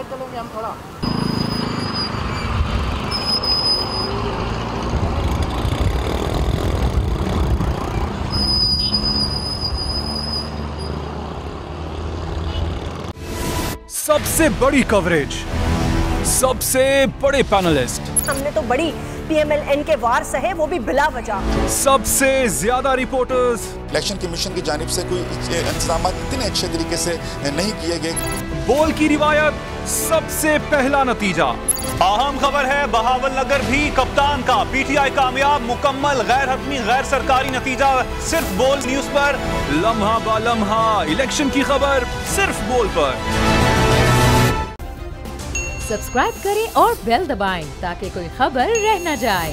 आगे चलेंगे हम थोड़ा। सबसे बड़ी कवरेज, सबसे बड़े पैनलिस्ट, हमने तो बड़ी PMLN के वार सहे, वो भी बिला वजह। सबसे ज्यादा रिपोर्टर्स। इलेक्शन कमीशन की जानिब से कोई इंतजाम इतने अच्छे तरीके से नहीं किए गए। बोल की रिवायत, सबसे पहला नतीजा। अहम खबर है बहावल नगर भी कप्तान का, PTI कामयाब, मुकम्मल गैर हतमी गैर सरकारी नतीजा सिर्फ बोल न्यूज पर। लम्हा बा लम्हा इलेक्शन की खबर सिर्फ बोल पर। सब्सक्राइब करें और बेल दबाएं ताकि कोई खबर रह न जाए।